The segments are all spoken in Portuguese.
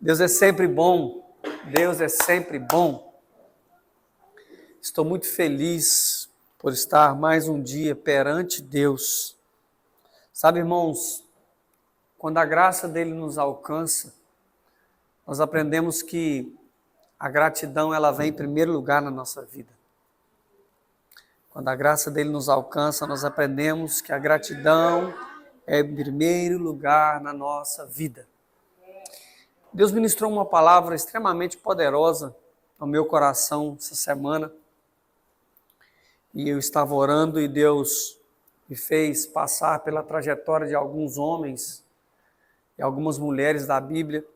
Deus é sempre bom, Deus é sempre bom. Estou muito feliz por estar mais um dia perante Deus. Sabe, irmãos, quando a graça dele nos alcança, nós aprendemos que a gratidão ela vem em primeiro lugar na nossa vida. Quando a graça dele nos alcança, nós aprendemos que a gratidão é em primeiro lugar na nossa vida. Deus ministrou uma palavra extremamente poderosa no meu coração essa semana. E eu estava orando e Deus me fez passar pela trajetória de alguns homens e algumas mulheres da Bíblia.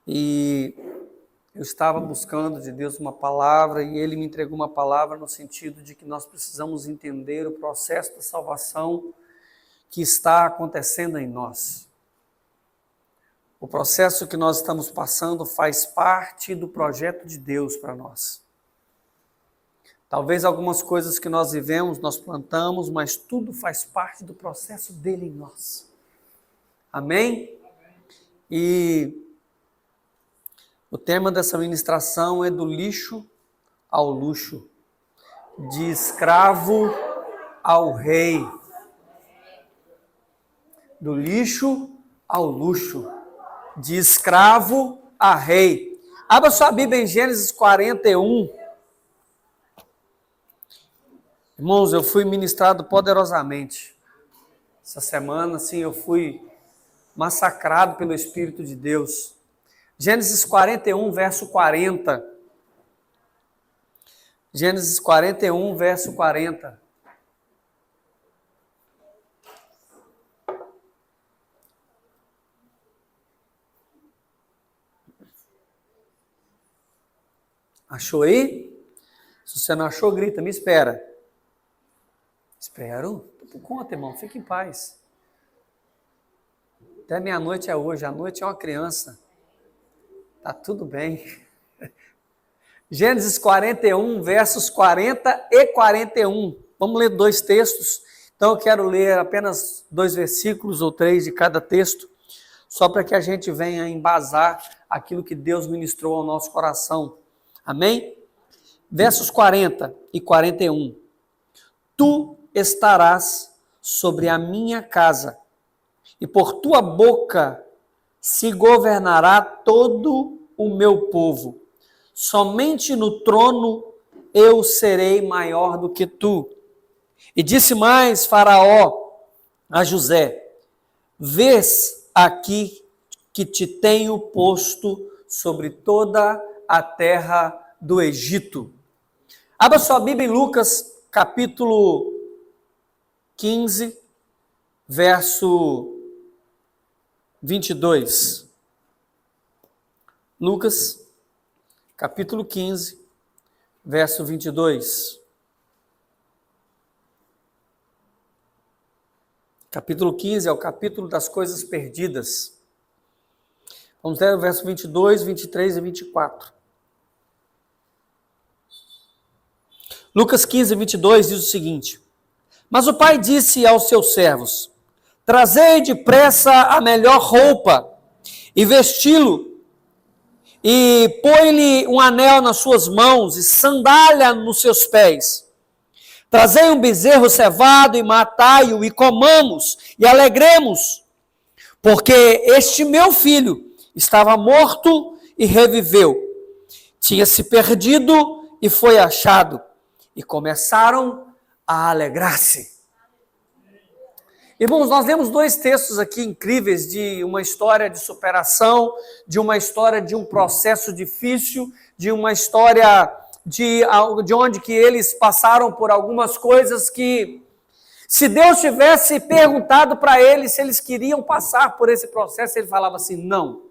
E eu estava buscando de Deus uma palavra e Ele me entregou uma palavra no sentido de que nós precisamos entender o processo da salvação que está acontecendo em nós. O processo que nós estamos passando faz parte do projeto de Deus para nós. Talvez algumas coisas que nós vivemos, nós plantamos, mas tudo faz parte do processo dele em nós. Amém? E o tema dessa ministração é do lixo ao luxo, de escravo ao rei. Do lixo ao luxo, de escravo a rei. Abra sua Bíblia em Gênesis 41. Irmãos, eu fui ministrado poderosamente. Essa semana, assim, eu fui massacrado pelo Espírito de Deus. Gênesis 41, verso 40. Gênesis 41, verso 40. Achou aí? Se você não achou, grita, me espera. Espero? Estou por conta, irmão, fique em paz. Até meia-noite é hoje, a noite é uma criança. Tá tudo bem. Gênesis 41, versos 40 e 41. Vamos ler dois textos. Então eu quero ler apenas 2 versículos ou 3 de cada texto, só para que a gente venha embasar aquilo que Deus ministrou ao nosso coração. Amém? Versos 40 e 41. Tu estarás sobre a minha casa, e por tua boca se governará todo o meu povo. Somente no trono eu serei maior do que tu. E disse mais Faraó a José: vês aqui que te tenho posto sobre toda a terra do Egito. Abra sua Bíblia em Lucas, capítulo 15, verso 22. Lucas, capítulo 15, verso 22. Capítulo 15 é o capítulo das coisas perdidas. Vamos ler o verso 22, 23 e 24. Lucas 15, 22 diz o seguinte: mas o pai disse aos seus servos: trazei depressa a melhor roupa e vesti-lo, e põe-lhe um anel nas suas mãos e sandália nos seus pés. Trazei um bezerro cevado e matai-o, e comamos e alegremos, porque este meu filho estava morto e reviveu, tinha se perdido e foi achado. E começaram a alegrar-se. Irmãos, nós vemos 2 textos aqui incríveis de uma história de superação, de uma história de um processo difícil, de uma história de onde que eles passaram por algumas coisas que, se Deus tivesse perguntado para eles se eles queriam passar por esse processo, ele falava assim, não.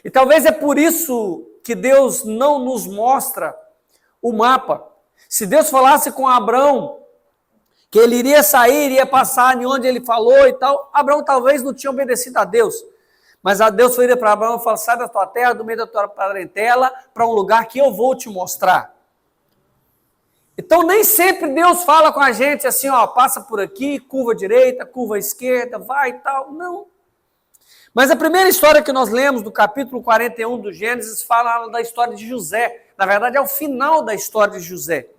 E talvez é por isso que Deus não nos mostra o mapa. Se Deus falasse com Abrão que ele iria sair, iria passar em onde ele falou e tal, Abrão talvez não tinha obedecido a Deus. Mas a Deus foi para Abrão e falou: sai da tua terra, do meio da tua parentela, para um lugar que eu vou te mostrar. Então nem sempre Deus fala com a gente assim, ó, passa por aqui, curva direita, curva esquerda, vai e tal. Não. Mas a primeira história que nós lemos, do capítulo 41 do Gênesis, fala da história de José. Na verdade, é o final da história de José.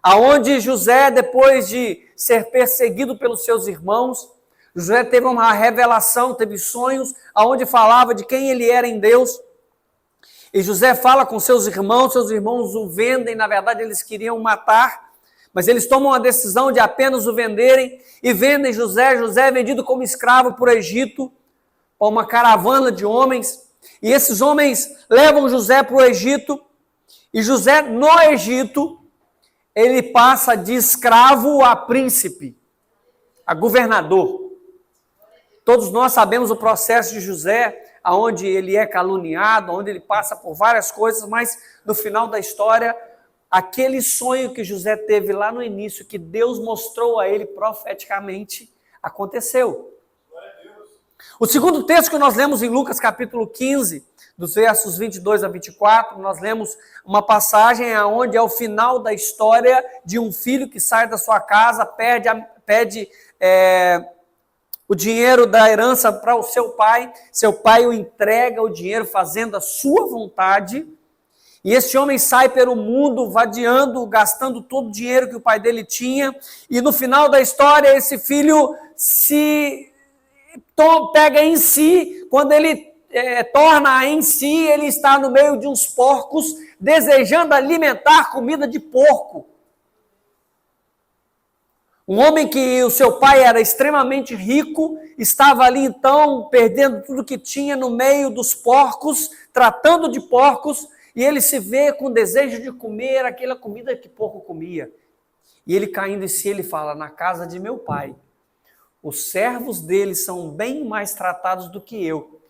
Aonde José, depois de ser perseguido pelos seus irmãos, José teve uma revelação, teve sonhos, aonde falava de quem ele era em Deus. E José fala com seus irmãos o vendem, na verdade eles queriam matar, mas eles tomam a decisão de apenas o venderem, e vendem José. José é vendido como escravo para o Egito, para uma caravana de homens, e esses homens levam José para o Egito, e José no Egito, ele passa de escravo a príncipe, a governador. Todos nós sabemos o processo de José, onde ele é caluniado, onde ele passa por várias coisas, mas no final da história, aquele sonho que José teve lá no início, que Deus mostrou a ele profeticamente, aconteceu. O segundo texto que nós lemos em Lucas capítulo 15, dos versos 22 a 24, nós lemos uma passagem onde é o final da história de um filho que sai da sua casa, pede o dinheiro da herança para o seu pai o entrega o dinheiro fazendo a sua vontade, e esse homem sai pelo mundo vadiando, gastando todo o dinheiro que o pai dele tinha, e no final da história esse filho se pega em si, quando ele torna em si, ele está no meio de uns porcos, desejando alimentar comida de porco. Um homem que o seu pai era extremamente rico, estava ali então perdendo tudo que tinha no meio dos porcos, tratando de porcos, e ele se vê com desejo de comer aquela comida que porco comia. E ele caindo em si, ele fala: na casa de meu pai, os servos dele são bem mais tratados do que eu.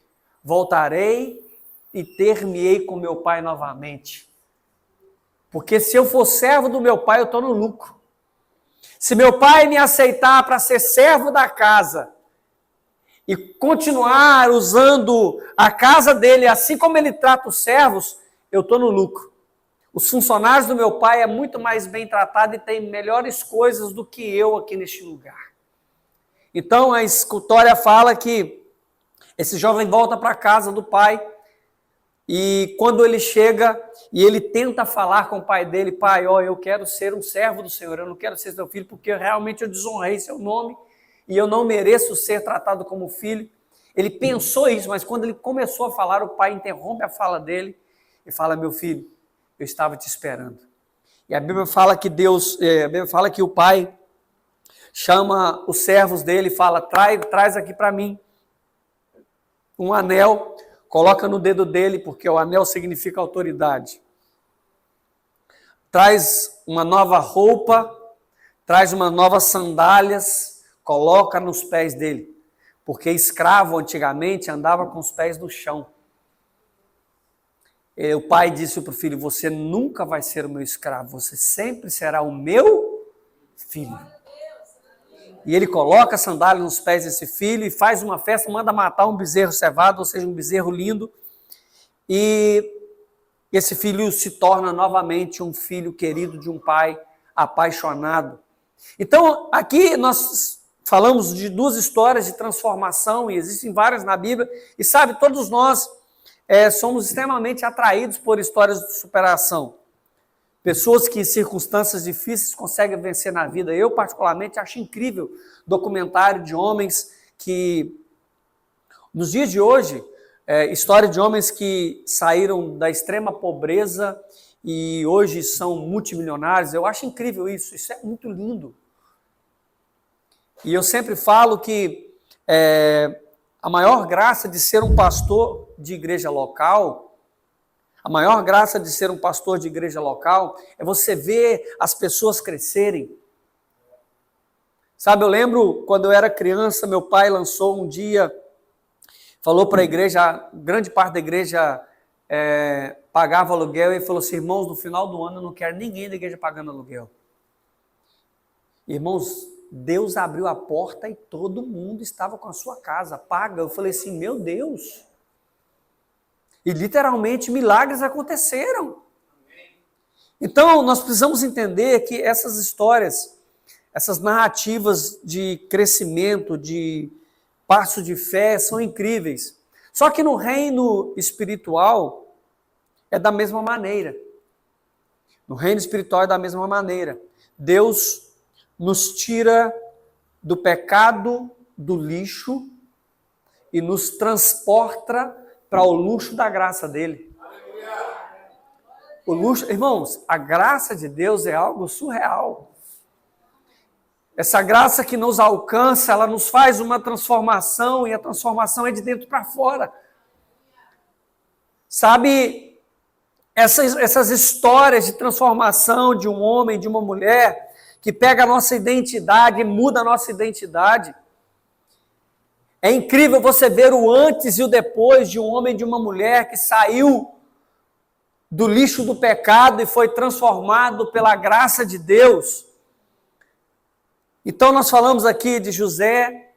Voltarei e ter-me-ei com meu pai novamente. Porque se eu for servo do meu pai, eu estou no lucro. Se meu pai me aceitar para ser servo da casa e continuar usando a casa dele, assim como ele trata os servos, eu estou no lucro. Os funcionários do meu pai é muito mais bem tratado e tem melhores coisas do que eu aqui neste lugar. Então a história fala que esse jovem volta para a casa do pai, e quando ele chega e ele tenta falar com o pai dele: pai, eu quero ser um servo do Senhor, eu não quero ser seu filho porque realmente eu desonrei seu nome e eu não mereço ser tratado como filho. Ele pensou isso, mas quando ele começou a falar, o pai interrompe a fala dele e fala: meu filho, eu estava te esperando. E a Bíblia fala que o pai chama os servos dele e fala: traz aqui para mim um anel, coloca no dedo dele, porque o anel significa autoridade. Traz uma nova roupa, traz uma nova sandálias, coloca nos pés dele, porque escravo antigamente andava com os pés no chão. E o pai disse para o filho: você nunca vai ser o meu escravo, você sempre será o meu filho. E ele coloca a sandália nos pés desse filho e faz uma festa, manda matar um bezerro cevado, ou seja, um bezerro lindo. E esse filho se torna novamente um filho querido de um pai apaixonado. Então, aqui nós falamos de duas histórias de transformação, e existem várias na Bíblia, e sabe, todos nós somos extremamente atraídos por histórias de superação. Pessoas que em circunstâncias difíceis conseguem vencer na vida. Eu, particularmente, acho incrível documentário de homens que, nos dias de hoje, história de homens que saíram da extrema pobreza e hoje são multimilionários. Eu acho incrível isso é muito lindo. E eu sempre falo que a maior graça de ser um pastor de igreja local, a maior graça de ser um pastor de igreja local é você ver as pessoas crescerem. Sabe, eu lembro quando eu era criança, meu pai lançou um dia, falou para a igreja, grande parte da igreja pagava aluguel, e falou assim: irmãos, no final do ano eu não quero ninguém da igreja pagando aluguel. Irmãos, Deus abriu a porta e todo mundo estava com a sua casa paga. Eu falei assim: meu Deus! E literalmente milagres aconteceram. Então nós precisamos entender que essas histórias, essas narrativas de crescimento, de passo de fé, são incríveis. Só que no reino espiritual é da mesma maneira. No reino espiritual é da mesma maneira. Deus nos tira do pecado, do lixo, e nos transporta para o luxo da graça dele. O luxo, irmãos, a graça de Deus é algo surreal. Essa graça que nos alcança, ela nos faz uma transformação, e a transformação é de dentro para fora. Sabe, essas histórias de transformação de um homem, de uma mulher, que pega a nossa identidade, muda a nossa identidade. É incrível você ver o antes e o depois de um homem e de uma mulher que saiu do lixo do pecado e foi transformado pela graça de Deus. Então nós falamos aqui de José,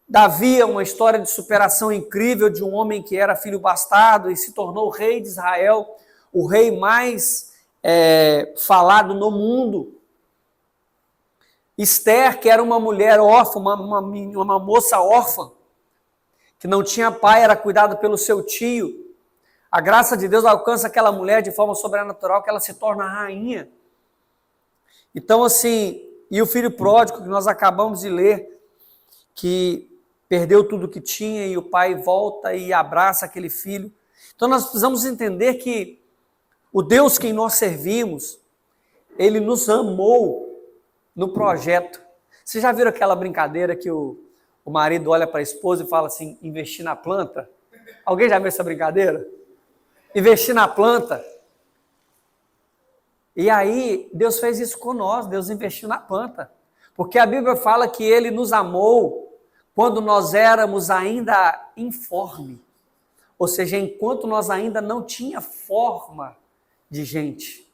Davi é uma história de superação incrível de um homem que era filho bastardo e se tornou rei de Israel, o rei mais falado no mundo. Esther, que era uma mulher órfã, uma moça órfã, que não tinha pai, era cuidada pelo seu tio. A graça de Deus alcança aquela mulher de forma sobrenatural, que ela se torna rainha. Então, assim, e o filho pródigo, que nós acabamos de ler, que perdeu tudo que tinha e o pai volta e abraça aquele filho. Então, nós precisamos entender que o Deus que nós servimos, ele nos amou no projeto. Vocês já viram aquela brincadeira que o marido olha para a esposa e fala assim, investir na planta? Alguém já viu essa brincadeira? Investir na planta. E aí, Deus fez isso com nós, Deus investiu na planta. Porque a Bíblia fala que ele nos amou quando nós éramos ainda informe. Ou seja, enquanto nós ainda não tinha forma de gente.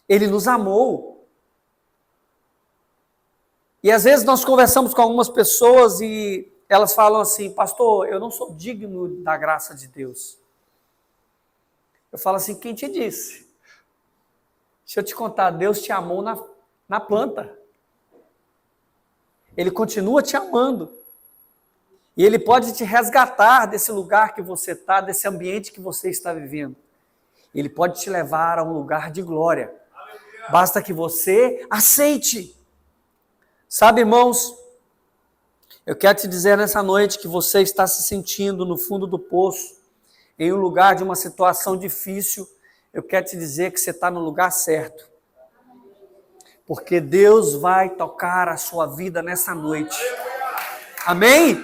Ele nos amou. E às vezes nós conversamos com algumas pessoas e elas falam assim, pastor, eu não sou digno da graça de Deus. Eu falo assim, quem te disse? Deixa eu te contar, Deus te amou na planta. Ele continua te amando. E Ele pode te resgatar desse lugar que você está, desse ambiente que você está vivendo. Ele pode te levar a um lugar de glória. Basta que você aceite. Sabe, irmãos, eu quero te dizer nessa noite que você está se sentindo no fundo do poço, em um lugar de uma situação difícil. Eu quero te dizer que você está no lugar certo. Porque Deus vai tocar a sua vida nessa noite. Amém?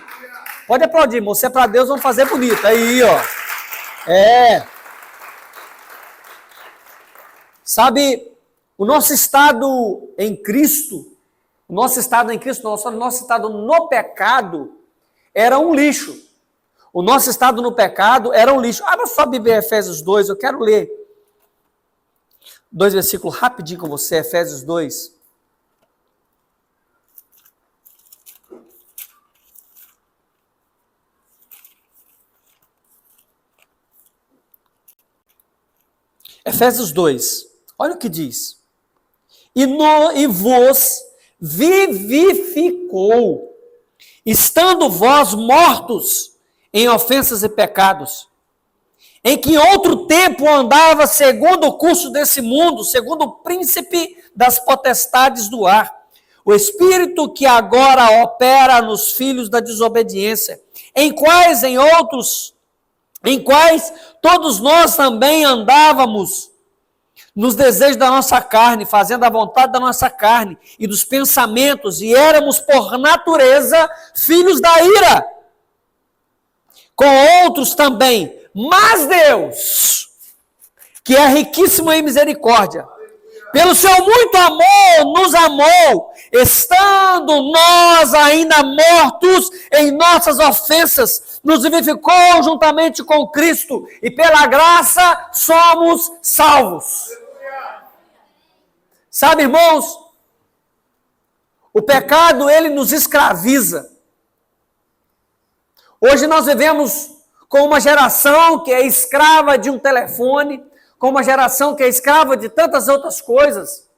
Pode aplaudir, irmão. Se é para Deus, vamos fazer bonito. Aí, ó. Sabe, o nosso estado em Cristo, nosso estado no pecado era um lixo. O nosso estado no pecado era um lixo. Abra sua Bíblia, Efésios 2, eu quero ler 2 versículos rapidinho com você, Efésios 2. Efésios 2, olha o que diz. E vos vivificou, estando vós mortos em ofensas e pecados, em que em outro tempo andava segundo o curso desse mundo, segundo o príncipe das potestades do ar, o espírito que agora opera nos filhos da desobediência, em quais todos nós também andávamos nos desejos da nossa carne, fazendo a vontade da nossa carne e dos pensamentos, e éramos por natureza filhos da ira, com outros também. Mas Deus, que é riquíssimo em misericórdia, pelo seu muito amor, nos amou, estando nós ainda mortos em nossas ofensas, nos vivificou juntamente com Cristo, e pela graça somos salvos. Sabe, irmãos, o pecado, ele nos escraviza. Hoje nós vivemos com uma geração que é escrava de um telefone, com uma geração que é escrava de tantas outras coisas.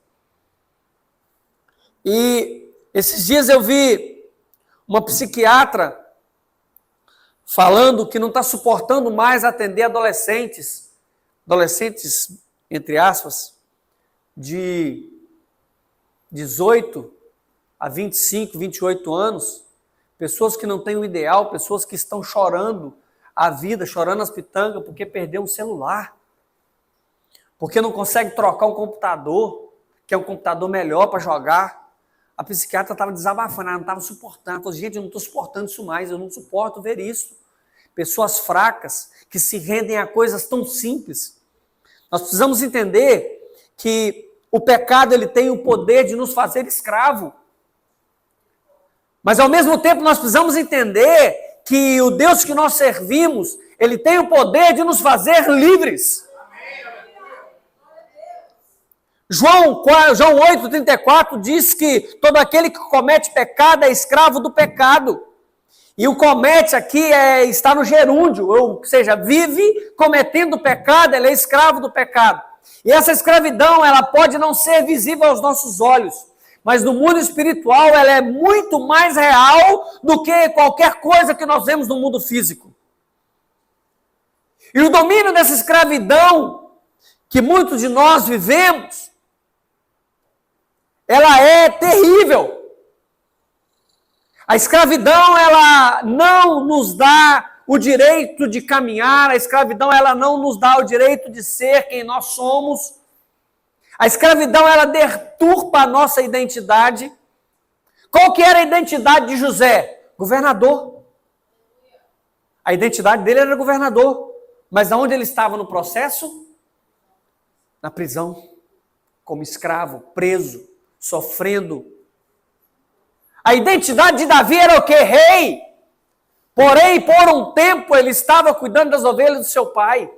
E esses dias eu vi uma psiquiatra falando que não está suportando mais atender adolescentes, entre aspas, de 18 a 25, 28 anos, pessoas que não têm o ideal, pessoas que estão chorando a vida, chorando as pitangas porque perdeu um celular, porque não consegue trocar um computador, que é um computador melhor para jogar. A psiquiatra estava desabafando, ela não estava suportando. Falei, gente, eu não estou suportando isso mais, eu não suporto ver isso. Pessoas fracas que se rendem a coisas tão simples. Nós precisamos entender que o pecado ele tem o poder de nos fazer escravo. Mas ao mesmo tempo nós precisamos entender que o Deus que nós servimos, ele tem o poder de nos fazer livres. João 8,34 diz que todo aquele que comete pecado é escravo do pecado. E o comete aqui está no gerúndio, ou seja, vive cometendo pecado, ele é escravo do pecado. E essa escravidão, ela pode não ser visível aos nossos olhos, mas no mundo espiritual ela é muito mais real do que qualquer coisa que nós vemos no mundo físico. E o domínio dessa escravidão que muitos de nós vivemos, ela é terrível. A escravidão, ela não nos dá o direito de caminhar, a escravidão, ela não nos dá o direito de ser quem nós somos. A escravidão, ela deturpa a nossa identidade. Qual que era a identidade de José? Governador. A identidade dele era governador. Mas aonde ele estava no processo? Na prisão, como escravo, preso, sofrendo. A identidade de Davi era o quê? Rei. Porém, por um tempo, ele estava cuidando das ovelhas do seu pai.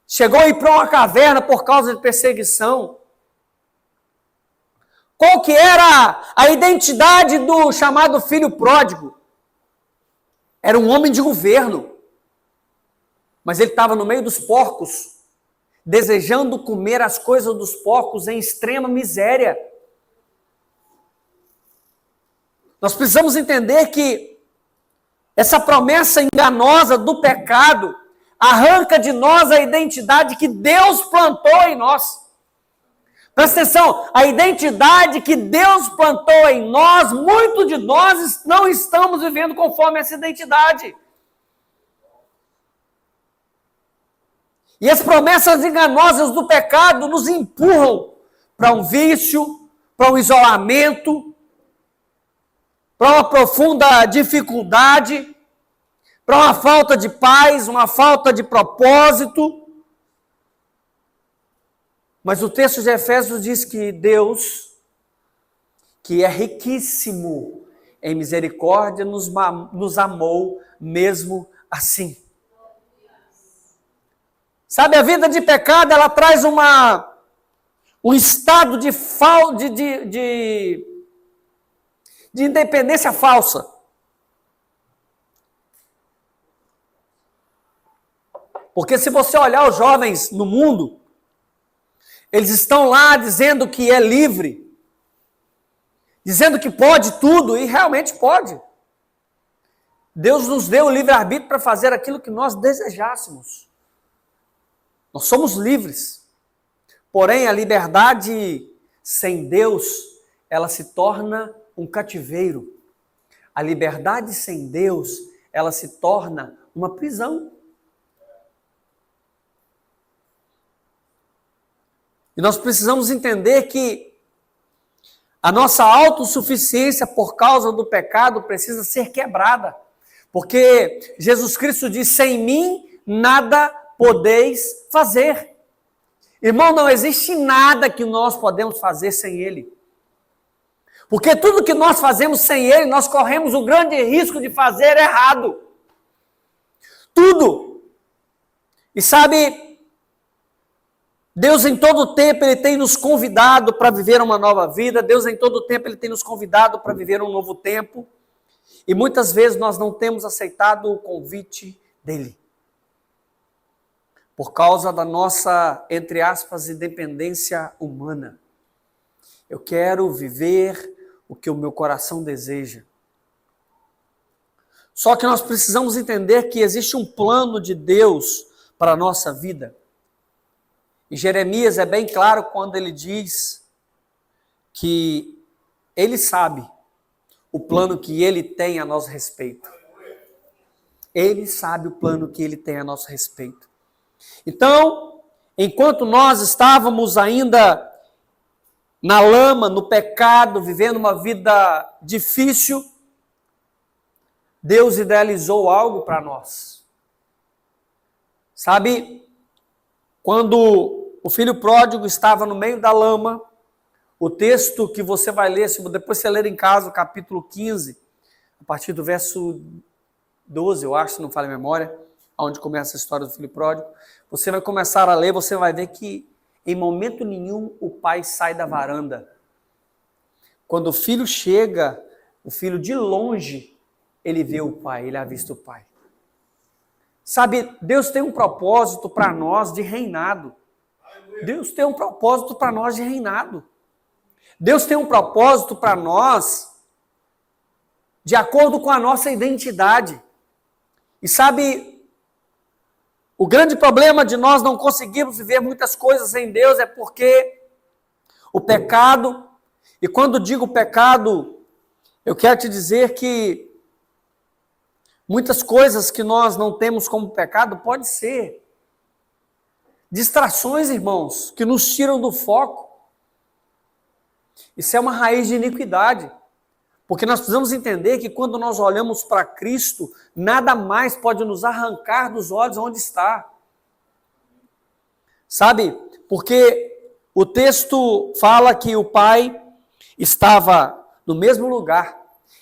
Chegou a ir para uma caverna por causa de perseguição. Qual que era a identidade do chamado filho pródigo? Era um homem de governo. Mas ele estava no meio dos porcos, desejando comer as coisas dos porcos em extrema miséria. Nós precisamos entender que essa promessa enganosa do pecado arranca de nós a identidade que Deus plantou em nós. Presta atenção, a identidade que Deus plantou em nós, muitos de nós não estamos vivendo conforme essa identidade. E as promessas enganosas do pecado nos empurram para um vício, para um isolamento, para uma profunda dificuldade, para uma falta de paz, uma falta de propósito. Mas o texto de Efésios diz que Deus, que é riquíssimo em misericórdia, nos amou mesmo assim. Sabe, a vida de pecado, ela traz um estado de independência falsa. Porque se você olhar os jovens no mundo, eles estão lá dizendo que é livre, dizendo que pode tudo, e realmente pode. Deus nos deu o livre-arbítrio para fazer aquilo que nós desejássemos. Nós somos livres. Porém, a liberdade sem Deus, ela se torna um cativeiro. A liberdade sem Deus, ela se torna uma prisão. E nós precisamos entender que a nossa autossuficiência por causa do pecado precisa ser quebrada. Porque Jesus Cristo diz, sem mim nada podeis fazer. Irmão, não existe nada que nós podemos fazer sem Ele. Porque tudo que nós fazemos sem Ele, nós corremos o grande risco de fazer errado. Tudo. E sabe, Deus em todo tempo, Ele tem nos convidado para viver uma nova vida. Deus em todo tempo, Ele tem nos convidado para viver um novo tempo. E muitas vezes nós não temos aceitado o convite dEle. Por causa da nossa, entre aspas, independência humana. Eu quero viver o que o meu coração deseja. Só que nós precisamos entender que existe um plano de Deus para a nossa vida. E Jeremias é bem claro quando ele diz que ele sabe o plano que ele tem a nosso respeito. Ele sabe o plano que ele tem a nosso respeito. Então, enquanto nós estávamos ainda na lama, no pecado, vivendo uma vida difícil, Deus idealizou algo para nós. Sabe, quando o filho pródigo estava no meio da lama, o texto que você vai ler, depois você ler em casa, o capítulo 15, a partir do verso 12, eu acho, se não falha a memória, onde começa a história do filho pródigo, você vai começar a ler, você vai ver que em momento nenhum o pai sai da varanda. Quando o filho chega, o filho de longe, ele vê o pai, ele avista o pai. Sabe, Deus tem um propósito para nós de reinado. Deus tem um propósito para nós de reinado. Deus tem um propósito para nós de acordo com a nossa identidade. E sabe, o grande problema de nós não conseguirmos viver muitas coisas em Deus é porque o pecado, e quando digo pecado, eu quero te dizer que muitas coisas que nós não temos como pecado pode ser distrações, irmãos, que nos tiram do foco. Isso é uma raiz de iniquidade. Porque nós precisamos entender que quando nós olhamos para Cristo, nada mais pode nos arrancar dos olhos onde está. Sabe? Porque o texto fala que o pai estava no mesmo lugar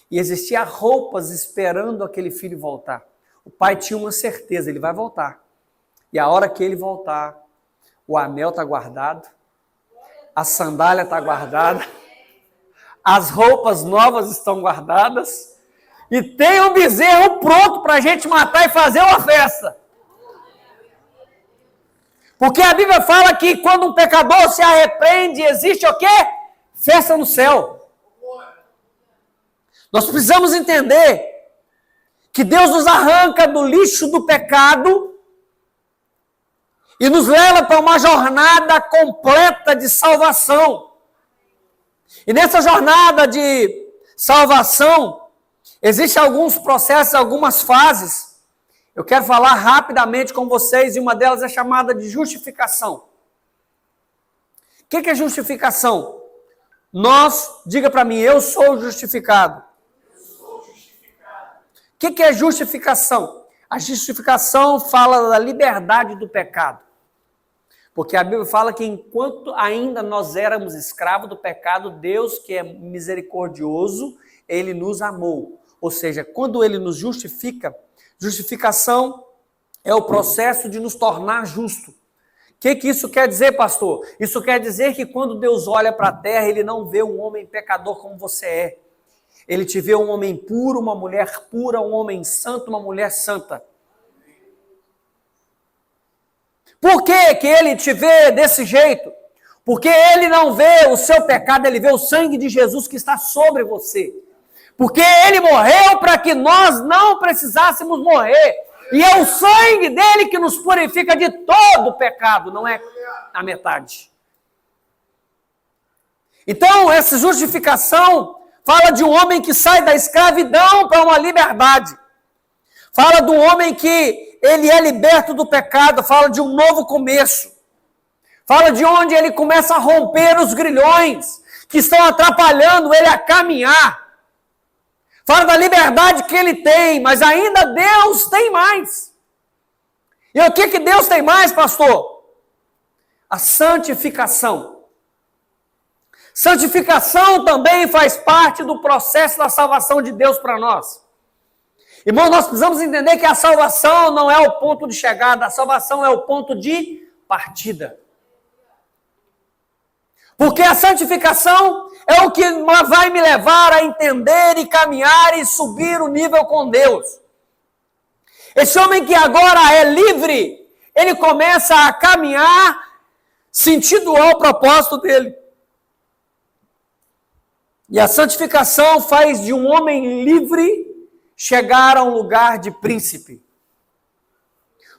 e existia roupas esperando aquele filho voltar. O pai tinha uma certeza, ele vai voltar. E a hora que ele voltar, o anel está guardado, a sandália está guardada, as roupas novas estão guardadas e tem um bezerro pronto para a gente matar e fazer uma festa. Porque a Bíblia fala que quando um pecador se arrepende, existe o quê? Festa no céu. Nós precisamos entender que Deus nos arranca do lixo do pecado e nos leva para uma jornada completa de salvação. E nessa jornada de salvação, existem alguns processos, algumas fases. Eu quero falar rapidamente com vocês, e uma delas é chamada de justificação. O que é justificação? Diga para mim, eu sou justificado. O que é justificação? A justificação fala da liberdade do pecado. Porque a Bíblia fala que enquanto ainda nós éramos escravos do pecado, Deus, que é misericordioso, Ele nos amou. Ou seja, quando Ele nos justifica, justificação é o processo de nos tornar justo. O que isso quer dizer, pastor? Isso quer dizer que quando Deus olha para a terra, Ele não vê um homem pecador como você é. Ele te vê um homem puro, uma mulher pura, um homem santo, uma mulher santa. Por que ele te vê desse jeito? Porque ele não vê o seu pecado, ele vê o sangue de Jesus que está sobre você. Porque ele morreu para que nós não precisássemos morrer. E é o sangue dele que nos purifica de todo o pecado, não é a metade. Então, essa justificação fala de um homem que sai da escravidão para uma liberdade. Fala do homem que ele é liberto do pecado, fala de um novo começo. Fala de onde ele começa a romper os grilhões que estão atrapalhando ele a caminhar. Fala da liberdade que ele tem, mas ainda Deus tem mais. E o que Deus tem mais, pastor? A santificação. Santificação também faz parte do processo da salvação de Deus para nós. Irmão, nós precisamos entender que a salvação não é o ponto de chegada, a salvação é o ponto de partida. Porque a santificação é o que vai me levar a entender e caminhar e subir o nível com Deus. Esse homem que agora é livre, ele começa a caminhar sentido ao propósito dele. E a santificação faz de um homem livre chegar a um lugar de príncipe.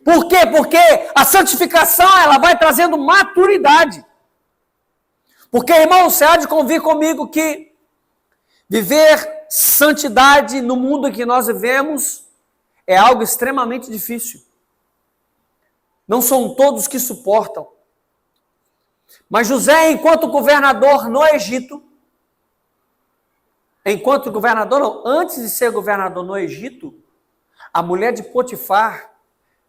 Por quê? Porque a santificação, ela vai trazendo maturidade. Porque, irmão, você há de convir comigo que viver santidade no mundo em que nós vivemos é algo extremamente difícil. Não são todos que suportam. Mas José, enquanto governador no Egito, antes de ser governador no Egito, a mulher de Potifar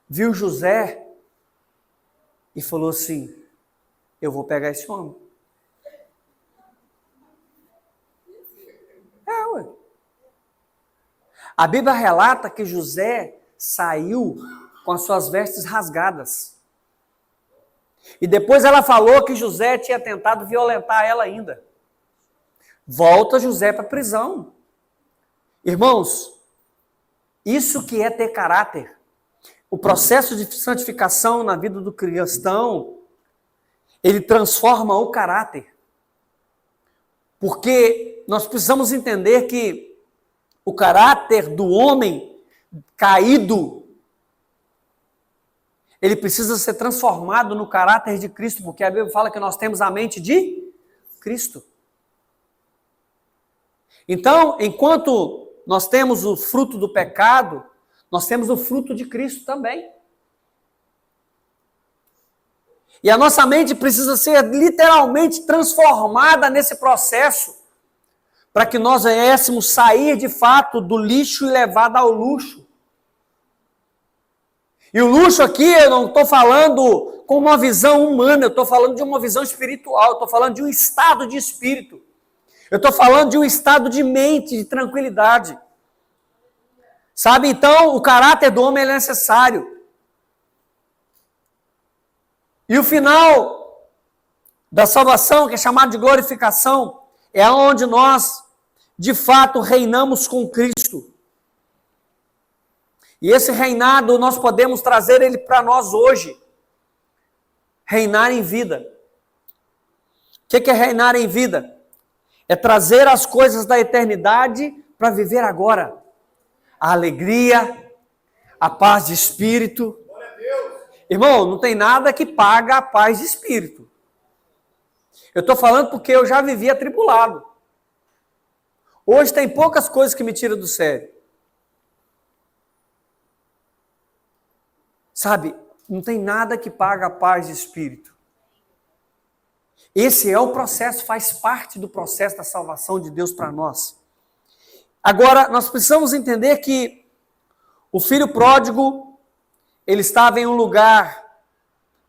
viu José e falou assim: eu vou pegar esse homem. Ué. A Bíblia relata que José saiu com as suas vestes rasgadas. E depois ela falou que José tinha tentado violentar ela ainda. Volta José para a prisão. Irmãos, isso que é ter caráter. O processo de santificação na vida do cristão, ele transforma o caráter. Porque nós precisamos entender que o caráter do homem caído, ele precisa ser transformado no caráter de Cristo, porque a Bíblia fala que nós temos a mente de Cristo. Então, enquanto nós temos o fruto do pecado, nós temos o fruto de Cristo também. E a nossa mente precisa ser literalmente transformada nesse processo, para que nós viéssemos sair de fato do lixo e levado ao luxo. E o luxo aqui, eu não estou falando com uma visão humana, eu estou falando de uma visão espiritual, eu estou falando de um estado de espírito. Eu estou falando de um estado de mente, de tranquilidade. Sabe, então, o caráter do homem é necessário. E o final da salvação, que é chamado de glorificação, é onde nós, de fato, reinamos com Cristo. E esse reinado, nós podemos trazer ele para nós hoje. Reinar em vida. O que é reinar em vida? É trazer as coisas da eternidade para viver agora. A alegria, a paz de espírito. Irmão, não tem nada que paga a paz de espírito. Eu estou falando porque eu já vivi atribulado. Hoje tem poucas coisas que me tiram do sério. Sabe, não tem nada que paga a paz de espírito. Esse é o processo, faz parte do processo da salvação de Deus para nós. Agora, nós precisamos entender que o filho pródigo, ele estava em um lugar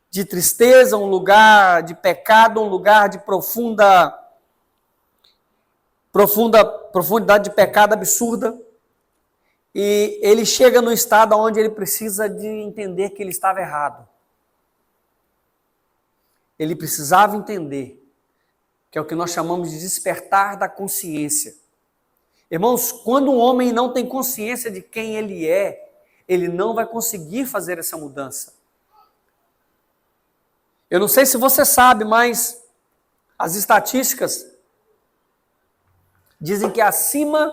de tristeza, um lugar de pecado, um lugar de profundidade de pecado absurda. E ele chega no estado onde ele precisa de entender que ele estava errado. Ele precisava entender, que é o que nós chamamos de despertar da consciência. Irmãos, quando um homem não tem consciência de quem ele é, ele não vai conseguir fazer essa mudança. Eu não sei se você sabe, mas as estatísticas dizem que acima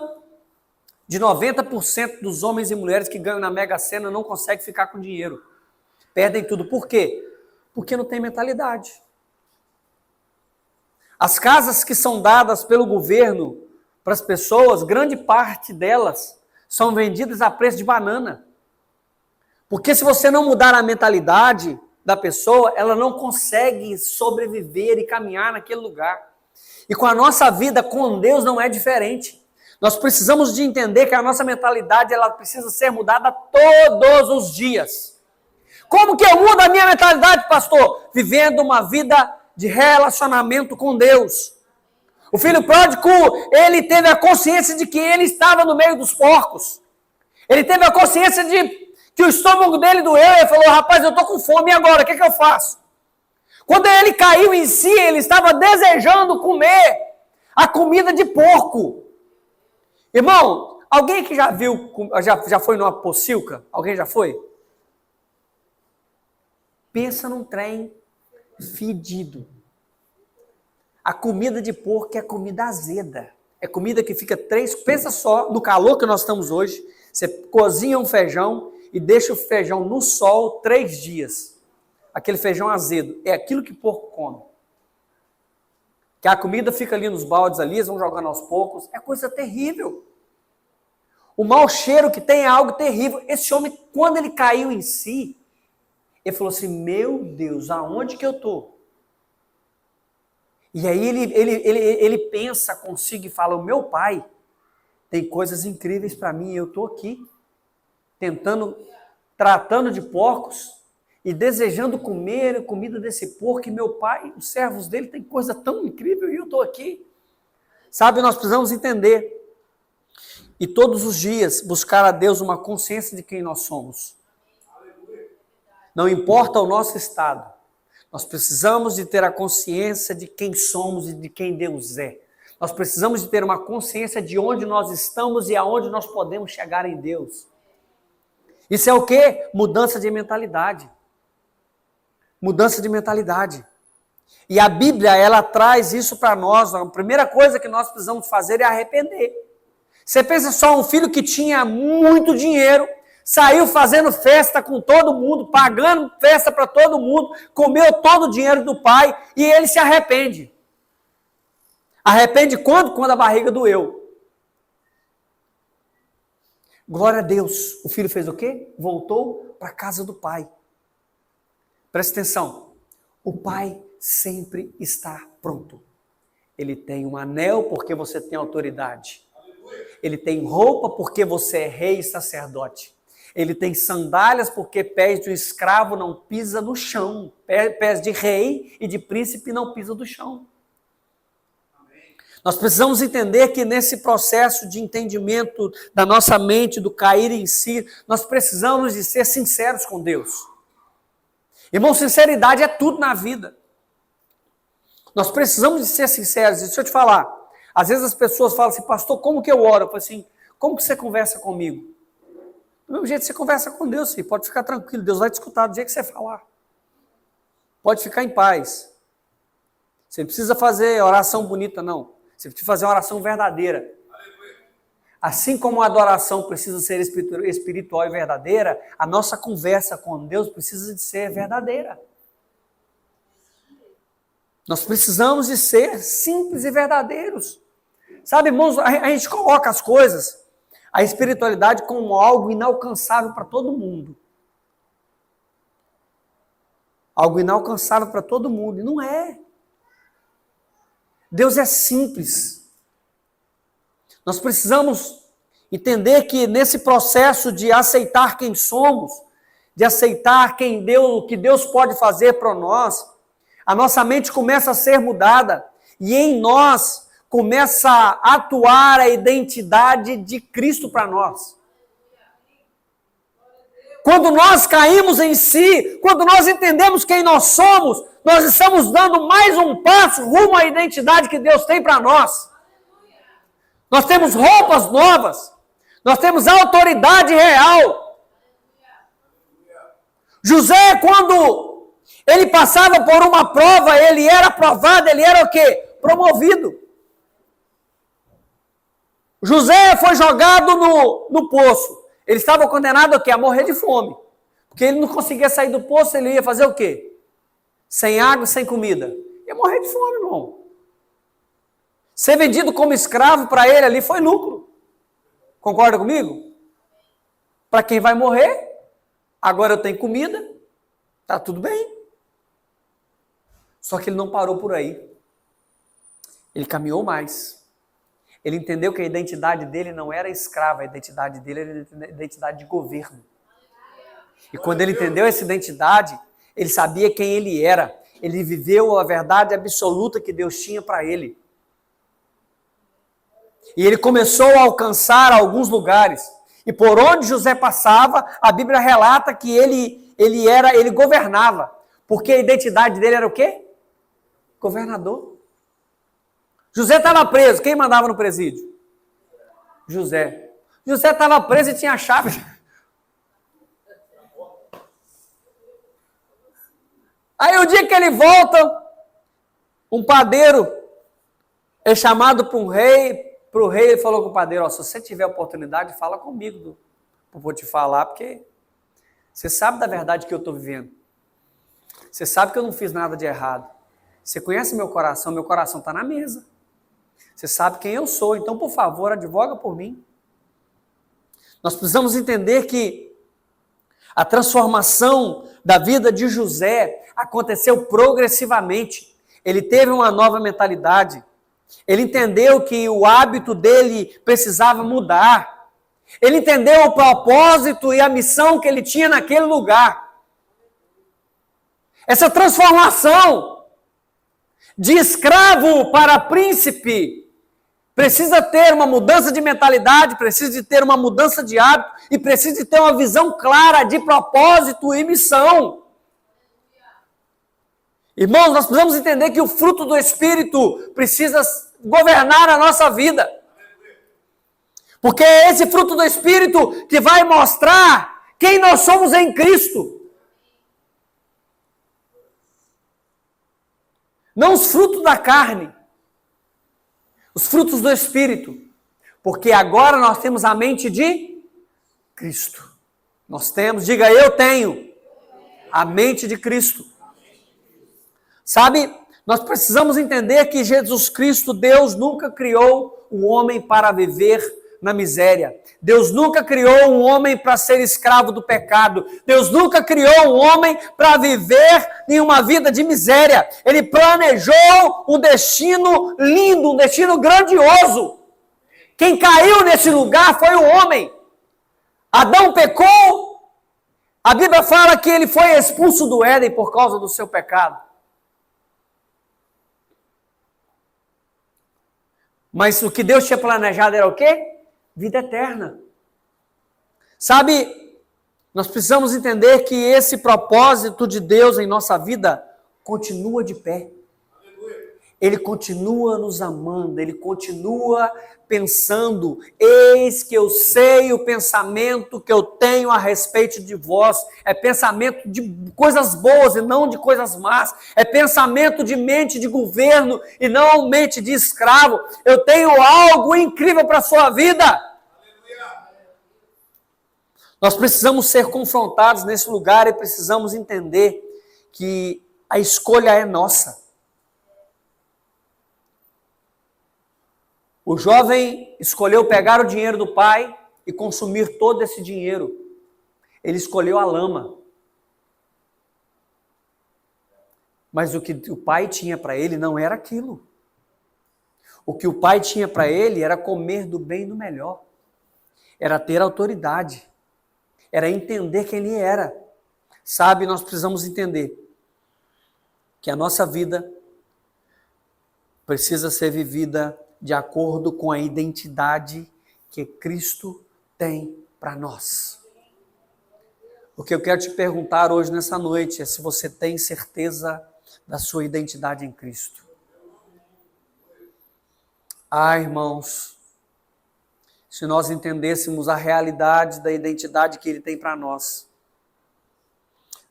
de 90% dos homens e mulheres que ganham na Mega Sena não conseguem ficar com dinheiro. Perdem tudo. Por quê? Porque não tem mentalidade. As casas que são dadas pelo governo para as pessoas, grande parte delas são vendidas a preço de banana. Porque se você não mudar a mentalidade da pessoa, ela não consegue sobreviver e caminhar naquele lugar. E com a nossa vida com Deus não é diferente. Nós precisamos de entender que a nossa mentalidade ela precisa ser mudada todos os dias. Como que eu mudo a minha mentalidade, pastor? Vivendo uma vida de relacionamento com Deus. O filho pródigo, ele teve a consciência de que ele estava no meio dos porcos. Ele teve a consciência de que o estômago dele doeu. Ele falou, rapaz, eu estou com fome, e agora? O que eu faço? Quando ele caiu em si, ele estava desejando comer a comida de porco. Irmão, alguém que já viu, já foi numa pocilga? Alguém já foi? Pensa num trem fedido. A comida de porco é comida azeda. É comida que fica pensa só, no calor que nós estamos hoje, Você cozinha um feijão e deixa o feijão no sol 3 dias. Aquele feijão azedo. É aquilo que porco come. Que a comida fica ali nos baldes ali, eles vão jogando aos poucos. É coisa terrível. O mau cheiro que tem é algo terrível. Esse homem, quando ele caiu em si, ele falou assim, meu Deus, aonde que eu estou? E aí ele pensa consigo e fala, o meu pai tem coisas incríveis para mim, eu estou aqui, tratando de porcos e desejando comer a comida desse porco, e meu pai, os servos dele, tem coisa tão incrível e eu estou aqui. Sabe, nós precisamos entender e todos os dias buscar a Deus uma consciência de quem nós somos. Não importa o nosso estado, nós precisamos de ter a consciência de quem somos e de quem Deus é. Nós precisamos de ter uma consciência de onde nós estamos e aonde nós podemos chegar em Deus. Isso é o quê? Mudança de mentalidade. Mudança de mentalidade. E a Bíblia, ela traz isso para nós. A primeira coisa que nós precisamos fazer é arrepender. Você pensa só, um filho que tinha muito dinheiro, saiu fazendo festa com todo mundo, pagando festa para todo mundo, comeu todo o dinheiro do pai e ele se arrepende. Arrepende quando? Quando a barriga doeu. Glória a Deus. O filho fez o quê? Voltou para a casa do pai. Presta atenção. O pai sempre está pronto. Ele tem um anel porque você tem autoridade. Ele tem roupa porque você é rei e sacerdote. Ele tem sandálias porque pés de um escravo não pisa no chão. Pés de rei e de príncipe não pisa no chão. Nós precisamos entender que nesse processo de entendimento da nossa mente, do cair em si, nós precisamos de ser sinceros com Deus. Irmão, sinceridade é tudo na vida. Nós precisamos de ser sinceros. Deixa eu te falar. Às vezes as pessoas falam assim, pastor, como que eu oro? Eu falo assim, como que você conversa comigo? Do mesmo jeito que você conversa com Deus, filho. Pode ficar tranquilo, Deus vai te escutar do jeito que você falar. Pode ficar em paz. Você não precisa fazer oração bonita, não. Você precisa fazer uma oração verdadeira. Assim como a adoração precisa ser espiritual e verdadeira, a nossa conversa com Deus precisa de ser verdadeira. Nós precisamos de ser simples e verdadeiros. Sabe, irmãos, a gente coloca as coisas, a espiritualidade como algo inalcançável para todo mundo. Algo inalcançável para todo mundo, e não é. Deus é simples. Nós precisamos entender que nesse processo de aceitar quem somos, de aceitar quem Deus, o que Deus pode fazer para nós, a nossa mente começa a ser mudada e em nós começa a atuar a identidade de Cristo para nós. Quando nós caímos em si, quando nós entendemos quem nós somos, nós estamos dando mais um passo rumo à identidade que Deus tem para nós. Nós temos roupas novas, nós temos autoridade real. José, quando ele passava por uma prova, ele era aprovado, ele era o quê? Promovido. José foi jogado no poço. Ele estava condenado a quê? A morrer de fome. Porque ele não conseguia sair do poço, ele ia fazer o quê? Sem água, sem comida. Ia morrer de fome, irmão. Ser vendido como escravo para ele ali foi lucro. Concorda comigo? Para quem vai morrer, agora eu tenho comida, tá tudo bem. Só que ele não parou por aí. Ele caminhou mais. Ele entendeu que a identidade dele não era escrava, a identidade dele era a identidade de governo. E quando ele entendeu essa identidade, ele sabia quem ele era. Ele viveu a verdade absoluta que Deus tinha para ele. E ele começou a alcançar alguns lugares. E por onde José passava, a Bíblia relata que ele governava. Porque a identidade dele era o quê? Governador. José estava preso. Quem mandava no presídio? José. José estava preso e tinha a chave. Aí o dia que ele volta, um padeiro é chamado para o rei ele falou com o padeiro, se você tiver oportunidade, fala comigo vou te falar, porque você sabe da verdade que eu estou vivendo. Você sabe que eu não fiz nada de errado. Você conhece meu coração está na mesa. Você sabe quem eu sou, então, por favor, advoga por mim. Nós precisamos entender que a transformação da vida de José aconteceu progressivamente. Ele teve uma nova mentalidade. Ele entendeu que o hábito dele precisava mudar. Ele entendeu o propósito e a missão que ele tinha naquele lugar. Essa transformação de escravo para príncipe precisa ter uma mudança de mentalidade, precisa de ter uma mudança de hábito e precisa de ter uma visão clara de propósito e missão. Irmãos, nós precisamos entender que o fruto do Espírito precisa governar a nossa vida. Porque é esse fruto do Espírito que vai mostrar quem nós somos em Cristo. Não os frutos da carne, os frutos do Espírito. Porque agora nós temos a mente de Cristo. Nós temos, diga eu tenho, a mente de Cristo. Sabe, nós precisamos entender que Jesus Cristo, Deus nunca criou o homem para viver na miséria. Deus nunca criou um homem para ser escravo do pecado. Deus nunca criou um homem para viver em uma vida de miséria. Ele planejou um destino lindo, um destino grandioso. Quem caiu nesse lugar foi o homem. Adão pecou. A Bíblia fala que ele foi expulso do Éden por causa do seu pecado. Mas o que Deus tinha planejado era o quê? Vida eterna. Sabe, nós precisamos entender que esse propósito de Deus em nossa vida continua de pé. Ele continua nos amando, ele continua pensando, eis que eu sei o pensamento que eu tenho a respeito de vós, é pensamento de coisas boas e não de coisas más, é pensamento de mente de governo e não mente de escravo. Eu tenho algo incrível para a sua vida. Nós precisamos ser confrontados nesse lugar e precisamos entender que a escolha é nossa. O jovem escolheu pegar o dinheiro do pai e consumir todo esse dinheiro. Ele escolheu a lama. Mas o que o pai tinha para ele não era aquilo. O que o pai tinha para ele era comer do bem e do melhor. Era ter autoridade. Era entender quem ele era. Sabe, nós precisamos entender que a nossa vida precisa ser vivida de acordo com a identidade que Cristo tem para nós. O que eu quero te perguntar hoje nessa noite é se você tem certeza da sua identidade em Cristo. Ah, irmãos, se nós entendêssemos a realidade da identidade que Ele tem para nós,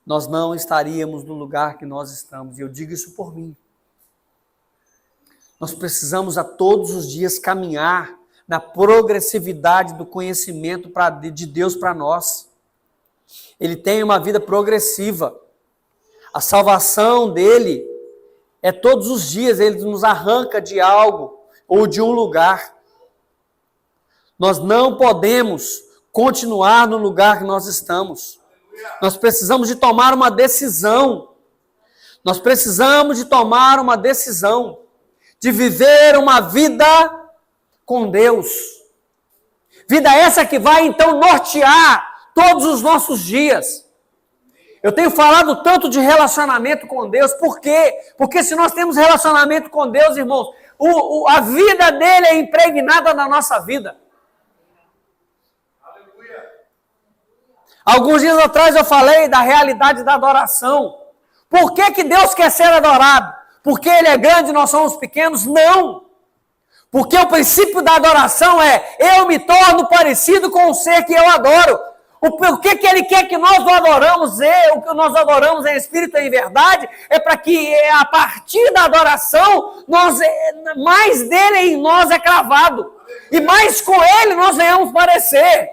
nós não estaríamos no lugar que nós estamos. E eu digo isso por mim. Nós precisamos a todos os dias caminhar na progressividade do conhecimento de Deus para nós. Ele tem uma vida progressiva. A salvação dele é todos os dias, ele nos arranca de algo ou de um lugar. Nós não podemos continuar no lugar que nós estamos. Nós precisamos de tomar uma decisão. Nós precisamos de tomar uma decisão de viver uma vida com Deus. Vida essa que vai então nortear todos os nossos dias. Eu tenho falado tanto de relacionamento com Deus, por quê? Porque se nós temos relacionamento com Deus, irmãos, a vida dele é impregnada na nossa vida. Alguns dias atrás eu falei da realidade da adoração. Por que Deus quer ser adorado? Porque Ele é grande e nós somos pequenos? Não! Porque o princípio da adoração é, eu me torno parecido com o ser que eu adoro. O que Ele quer que nós o adoramos, o que nós adoramos em espírito e em verdade, é para que a partir da adoração, mais dele em nós é cravado. E mais com Ele nós venhamos parecer.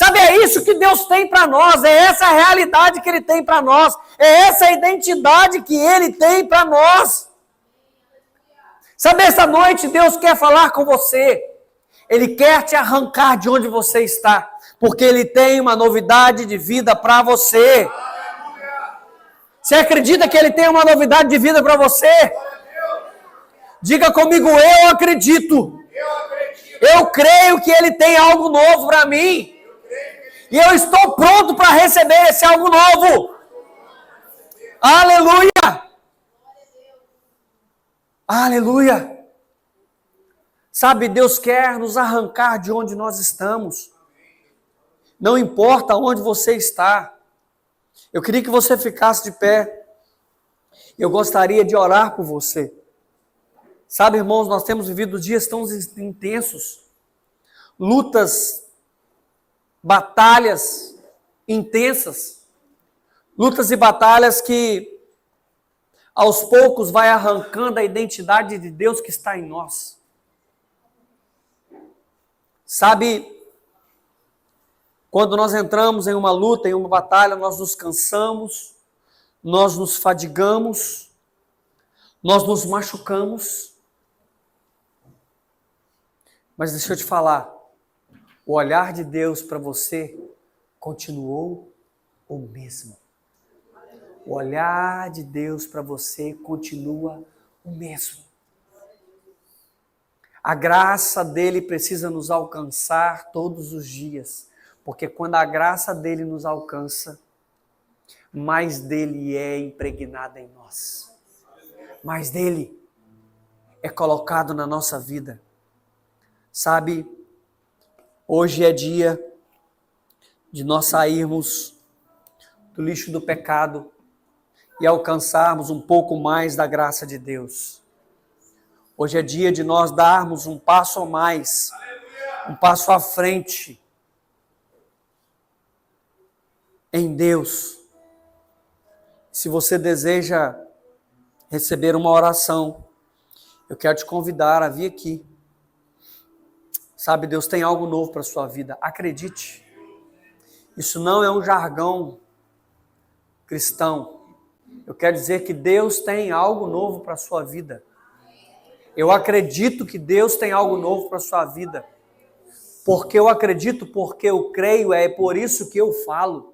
Sabe, é isso que Deus tem para nós, é essa a realidade que Ele tem para nós, é essa a identidade que Ele tem para nós. Sabe, essa noite Deus quer falar com você, Ele quer te arrancar de onde você está, porque Ele tem uma novidade de vida para você. Você acredita que Ele tem uma novidade de vida para você? Diga comigo, eu acredito. Eu creio que Ele tem algo novo para mim. E eu estou pronto para receber esse algo novo. Aleluia! Aleluia! Sabe, Deus quer nos arrancar de onde nós estamos. Não importa onde você está. Eu queria que você ficasse de pé. Eu gostaria de orar por você. Sabe, irmãos, nós temos vivido dias tão intensos. Lutas, batalhas intensas. Lutas e batalhas que aos poucos vai arrancando a identidade de Deus que está em nós. Sabe, quando nós entramos em uma luta, em uma batalha, nós nos cansamos, nós nos fadigamos, nós nos machucamos. Mas deixa eu te falar, o olhar de Deus para você continuou o mesmo. O olhar de Deus para você continua o mesmo. A graça dele precisa nos alcançar todos os dias, porque quando a graça dele nos alcança, mais dele é impregnada em nós. Mais dele é colocado na nossa vida. Sabe, hoje é dia de nós sairmos do lixo do pecado e alcançarmos um pouco mais da graça de Deus. Hoje é dia de nós darmos um passo a mais, um passo à frente em Deus. Se você deseja receber uma oração, eu quero te convidar a vir aqui. Sabe, Deus tem algo novo para a sua vida, acredite. Isso não é um jargão cristão. Eu quero dizer que Deus tem algo novo para a sua vida. Eu acredito que Deus tem algo novo para a sua vida. Porque eu acredito, porque eu creio, é por isso que eu falo.